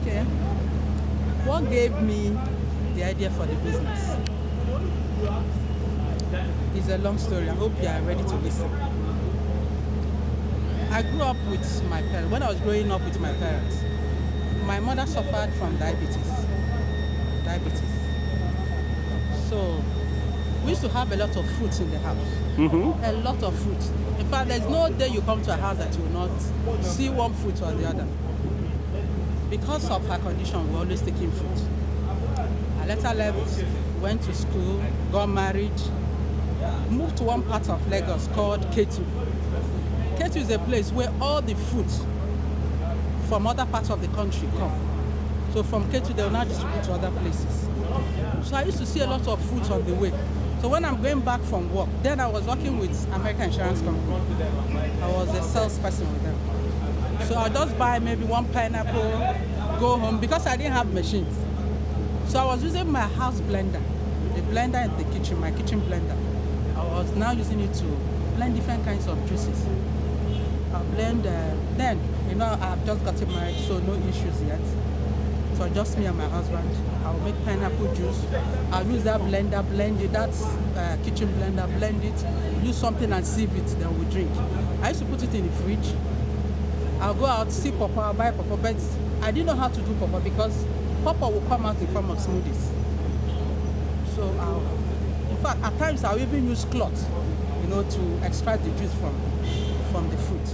Okay. What gave me the idea for the business? It's a long story. I hope you are ready to listen. I grew up with my parents. When I was growing up with my parents, my mother suffered from diabetes. So we used to have a lot of fruits in the house. Mm-hmm. A lot of fruits. In fact, there's no day you come to a house that you will not see one fruit or the other. Because of her condition, we're always taking fruit. I later left, went to school, got married, moved to one part of Lagos called Ketu. Ketu is a place where all the fruits from other parts of the country come. So from Ketu, they will now distribute to other places. So I used to see a lot of fruits on the way. So when I'm going back from work, then I was working with American Insurance Company. I was a salesperson with them. So I'll just buy maybe one pineapple, go home, because I didn't have machines. So I was using my house blender, the blender in the kitchen, my kitchen blender. I was now using it to blend different kinds of juices. I'll blend, then, I've just gotten married, so no issues yet. So just me and my husband. I'll make pineapple juice. I'll use that blender, blend it, that kitchen blender, blend it, use something and sieve it, then we drink. I used to put it in the fridge. I'll go out, see pawpaw, I'll buy pawpaw, but I didn't know how to do pawpaw because pawpaw will come out in form of smoothies. So in fact, at times I'll even use cloth, to extract the juice from the fruit.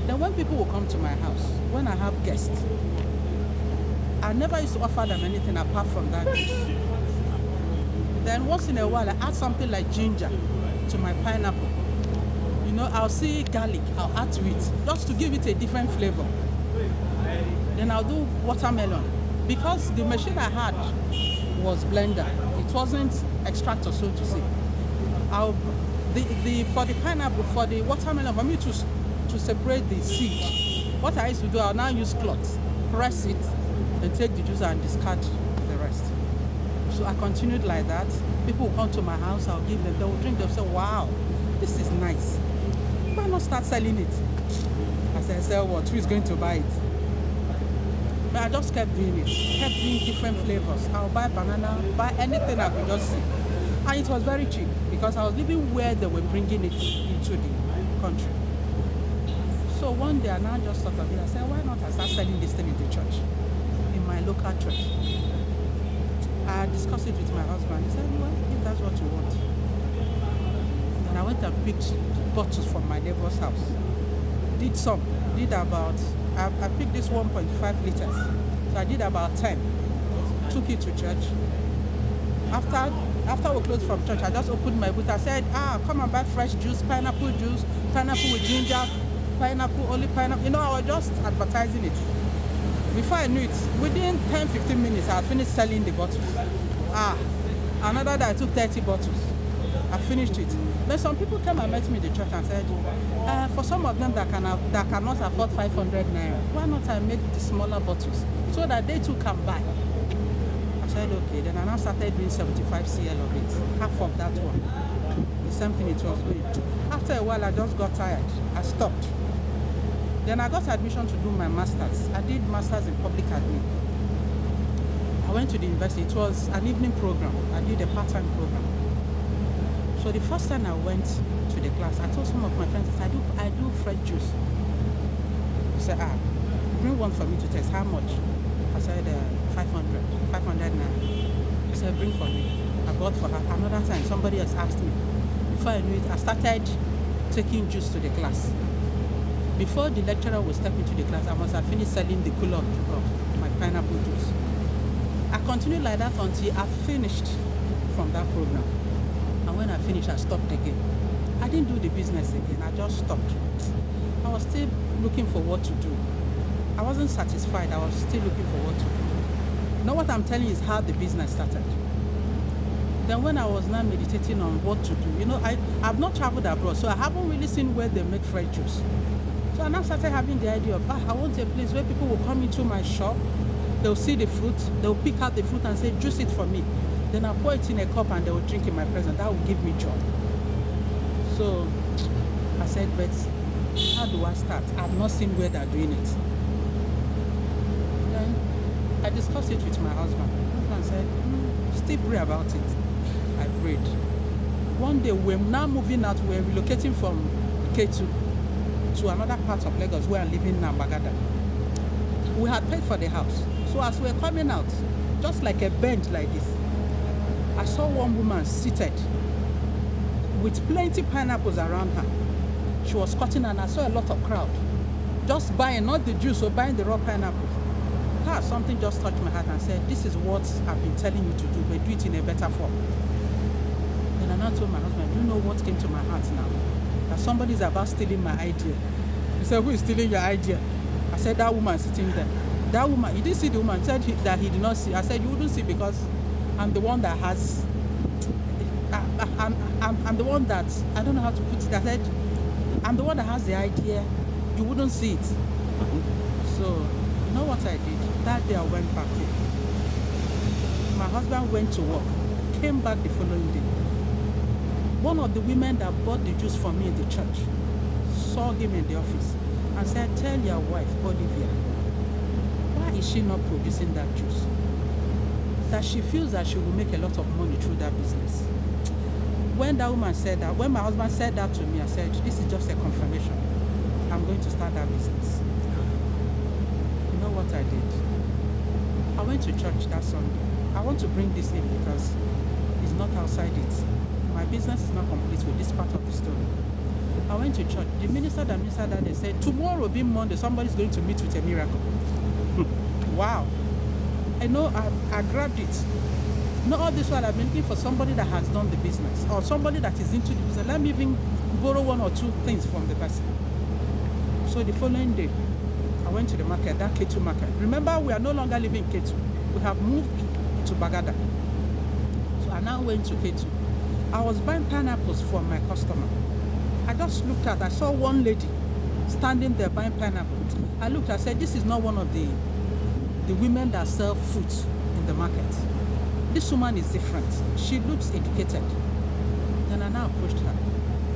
Then when people will come to my house, when I have guests, I never used to offer them anything apart from that juice. Then once in a while, I add something like ginger to my pineapple. I'll see garlic, I'll add to it, just to give it a different flavor. Then I'll do watermelon. Because the machine I had was blender. It wasn't extractor, so to say. For the pineapple, for the watermelon, for me to separate the seed, what I used to do, I'll now use cloth, press it, and take the juice and discard the rest. So I continued like that. People will come to my house, I'll give them, they will drink, they'll say, wow, this is nice. Why not start selling it? I said, what? Who is going to buy it? But I just kept doing it, kept doing different flavors. I'll buy banana, buy anything I could just see. And it was very cheap because I was living where they were bringing it into the country. So one day I now just thought of it. I said, why not I start selling this thing in the church, in my local church? I discussed it with my husband. He said, well, if that's what you want. Then I went and picked bottles from my neighbor's house. I picked this 1.5 liters. So I did about 10. Took it to church. After we closed from church, I just opened my booth. I said, come and buy fresh juice, pineapple with ginger, pineapple, only pineapple. I was just advertising it. Before I knew it, within 10-15 minutes, I had finished selling the bottles. Another day I took 30 bottles. I finished it. Then some people came and met me in the church and said, for some of them that cannot afford 500 naira, why not I make the smaller bottles so that they too can buy? I said, okay. Then I now started doing 75 cl of it, half of that one. The same thing it was doing. After a while, I just got tired. I stopped. Then I got admission to do my master's. I did master's in public admin. I went to the university. It was an evening program. I did a part-time program. So the first time I went to the class, I told some of my friends, I do fresh juice. He said, bring one for me to taste. How much? I said, 500 naira. He said, bring for me. I bought for her. Another time, somebody else asked me. Before I knew it, I started taking juice to the class. Before the lecturer would step into the class, I must have finished selling the cooler of my pineapple juice. I continued like that until I finished from that program. And when I finished, I stopped again. I didn't do the business again. I just stopped. I was still looking for what to do. I wasn't satisfied. I was still looking for what to do. Now what I'm telling you is how the business started. Then when I was now meditating on what to do, I've not traveled abroad, so I haven't really seen where they make fresh juice. So I now started having the idea of, I want a place where people will come into my shop, they'll see the fruit, they'll pick out the fruit and say, juice it for me. Then I'll pour it in a cup and they will drink in my presence. That will give me joy. So I said, but how do I start? I've not seen where they're doing it. Then discussed it with my husband. My husband said, still pray about it. I prayed. One day, we're now moving out. We're relocating from K2 to another part of Lagos where I'm living now, Bagada. We had paid for the house. So as we're coming out, just like a bench like this, I saw one woman seated with plenty pineapples around her. She was cutting and I saw a lot of crowd. Just buying, not the juice, or buying the raw pineapples. Something just touched my heart and said, this is what I've been telling you to do, but do it in a better form. Then I now told my husband, do you know what came to my heart now? That somebody's about stealing my idea. He said, who is stealing your idea? I said, that woman sitting there. That woman, he didn't see the woman. He said that he did not see. I said, you wouldn't see because I'm the one that has, I'm the one that, I don't know how to put it. I said, I'm the one that has the idea. You wouldn't see it. So, you know what I did? That day I went back home. My husband went to work, came back the following day. One of the women that bought the juice for me in the church saw him in the office and said, tell your wife, Olivia, why is she not producing that juice? That she feels that she will make a lot of money through that business. When that woman said that, when my husband said that to me, I said, this is just a confirmation. I'm going to start that business. You know what I did? I went to church that Sunday. I want to bring this in because it's not outside it. My business is not complete with this part of the story. I went to church. The minister that ministered that day said, tomorrow being Monday, somebody's going to meet with a miracle. Wow. I know I grabbed it. Not all this while I've been looking for somebody that has done the business or somebody that is into the business. Let me even borrow one or two things from the person. So the following day, I went to the market, that K2 market. Remember, we are no longer living in K2. We have moved to Bagada. So I now went to K2. I was buying pineapples for my customer. I just looked at, I saw one lady standing there buying pineapples. I looked, I said, this is not one of the women that sell fruits in the market. This woman is different. She looks educated. Then I now approached her.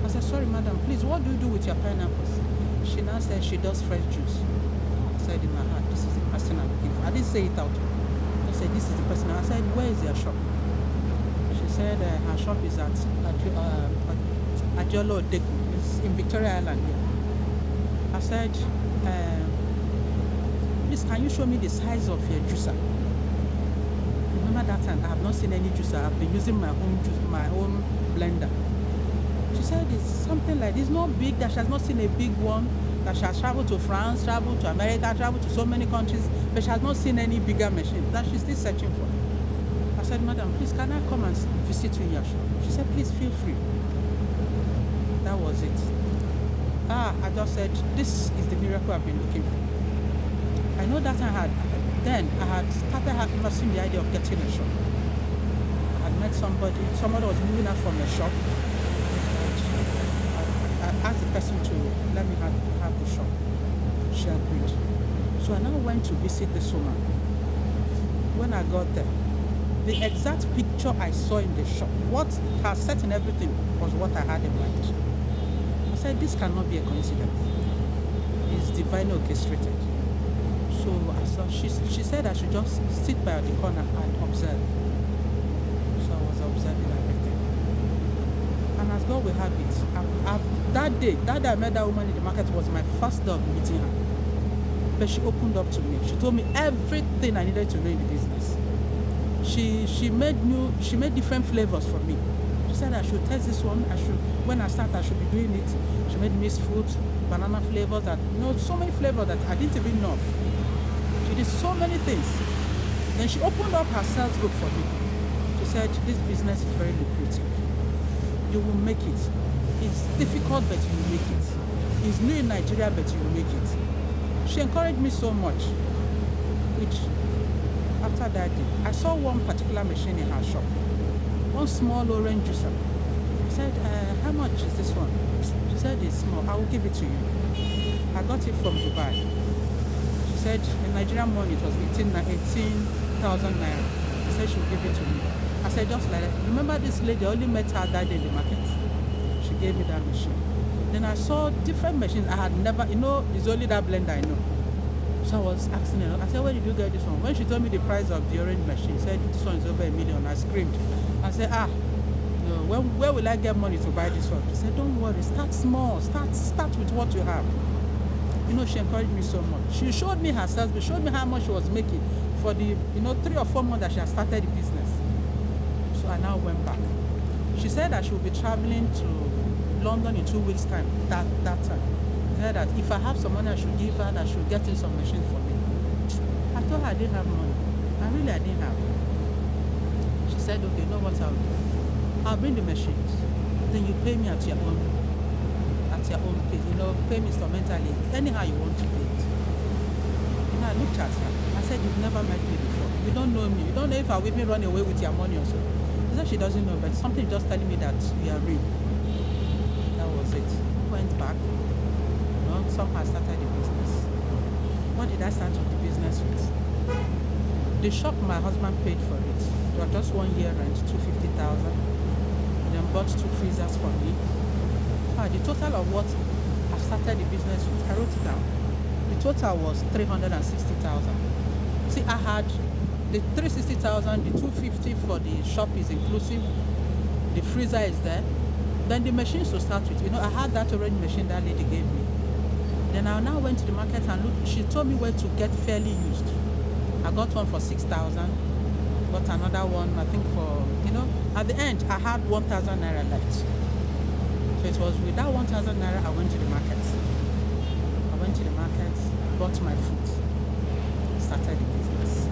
I said, sorry, madam, please, what do you do with your pineapples? She now said she does fresh juice. I said in my heart, this is the person I'm looking for. I didn't say it out. I said, this is the person. I said, where is your shop? She said her shop is at Ajolo Deku. It's in Victoria Island here. I said, please, can you show me the size of your juicer? Remember that time, I have not seen any juicer. I've been using my own blender. She said it's something like this, not big, that she has not seen a big one, that she has traveled to France, traveled to America, traveled to so many countries, but she has not seen any bigger machine that she's still searching for. I said, madam, please, can I come and visit you in your shop? She said, please feel free. That was it. I just said, this is the miracle I've been looking for. I know that I had started having the idea of getting a shop. I had met somebody was moving out from a shop. I asked the person to let me have the shop. She agreed. So I now went to visit this woman. When I got there, the exact picture I saw in the shop, what her set in everything was what I had in mind. I said, this cannot be a coincidence. It's divinely orchestrated. So she said I should just sit by the corner and observe. So I was observing everything. And as God will have it, that day I met that woman in the market was my first day of meeting her. But she opened up to me. She told me everything I needed to know in the business. She made different flavors for me. She said I should test this one. When I start, I should be doing it. She made mixed fruits, banana flavors, so many flavors that I didn't even know of. She did so many things. Then she opened up her sales book for me. She said, this business is very lucrative. You will make it. It's difficult, but you will make it. It's new in Nigeria, but you will make it. She encouraged me so much, which after that day, I saw one particular machine in her shop, one small orange juicer. I said, how much is this one? She said, it's small. I will give it to you. I got it from Dubai. She said, in Nigerian money, it was 18,000 naira. She said she would give it to me. I said, just like that. Remember this lady, I only met her that day in the market. She gave me that machine. Then I saw different machines I had never, it's only that blender I know. So I was asking her, I said, where did you get this one? When she told me the price of the orange machine, she said, this one is over $1 million. I screamed. I said, no, where will I get money to buy this one? She said, don't worry, start small, start with what you have. She encouraged me so much. She showed me herself, she showed me how much she was making for the, 3 or 4 months that she had started the business. So I now went back. She said that she will be traveling to London in 2 weeks' time, that time. She said that if I have some money I should give her, that she should get in some machines for me. I told her I didn't have money. I didn't have. She said, okay, you know what I'll do? I'll bring the machines. Then you pay me at your own pace. Pay me instrumentally, anyhow you want to pay it. I looked at her. I said, you've never met me before. You don't know me. You don't know if I'll even run away with your money or so. She said she doesn't know, but something just telling me that you are real. That was it. Went back. Somehow started the business. What did I start with the business with? The shop my husband paid for it. It was just 1 year rent, $250,000. Then bought 2 freezers for me. The total of what I started the business with, I wrote it down. The total was $360,000. See, I had the $360,000, the $250 for the shop is inclusive, the freezer is there. Then the machines to start with, I had that orange machine that lady gave me. Then I now went to the market and looked. She told me where to get fairly used. I got one for $6,000. Got another one, I think for, at the end, I had 1,000 naira left. So it was with that 1,000 naira, I went to the market. Bought my food, started the business.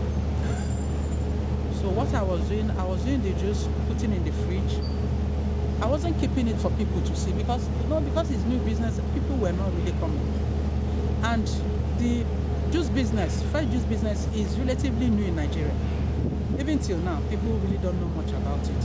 So what I was doing the juice, putting in the fridge. I wasn't keeping it for people to see because it's new business, people were not really coming. And the fresh juice business is relatively new in Nigeria. Even till now, people really don't know much about it.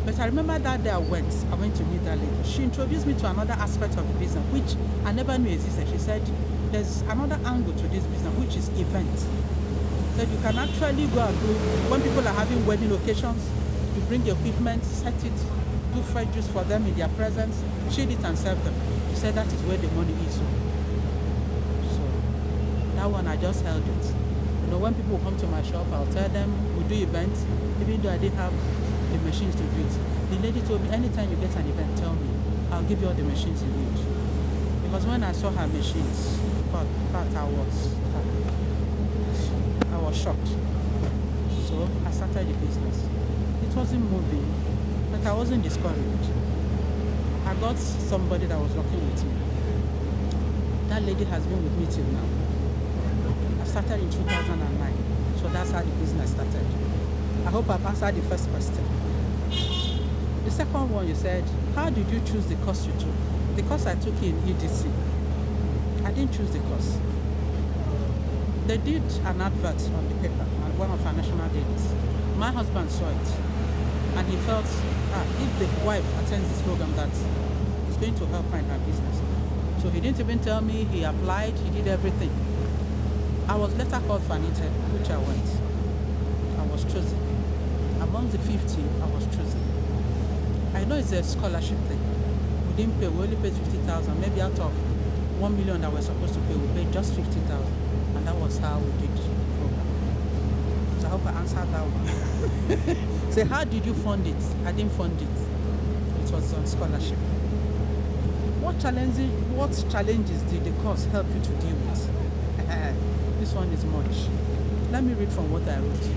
But I remember that day I went to meet that lady. She introduced me to another aspect of the business, which I never knew existed. She said, there's another angle to this business, which is event. She said you can actually go and do, when people are having wedding occasions, you bring your equipment, set it, do fresh juice for them in their presence, chill it and serve them. She said that is where the money is. So that one I just held it. When people come to my shop, I'll tell them we do events, even though I didn't have the machines to do it. The lady told me, anytime you get an event, tell me. I'll give you all the machines you need. Because when I saw her machines, in fact, I was shocked. So I started the business. It wasn't moving, but I wasn't discouraged. I got somebody that was working with me. That lady has been with me till now. I started in 2009, so that's how the business started. I hope I've answered the first question. The second one, you said, how did you choose the course you took? The course I took in EDC. I didn't choose the course. They did an advert on the paper, on one of our national dailies. My husband saw it, and he felt, if the wife attends this program, that it's going to help her in her business. So he didn't even tell me, he applied, he did everything. I was later called for an interview, which I went. I was chosen. Among the 50, I was chosen. I know it's a scholarship thing. We didn't pay, we only paid 50,000. Maybe out of 1 million that we're supposed to pay, we paid just 50,000. And that was how we did the program. So I hope I answered that one. So how did you fund it? I didn't fund it. It was on scholarship. What challenges did the course help you to deal with? This one is much. Let me read from what I wrote.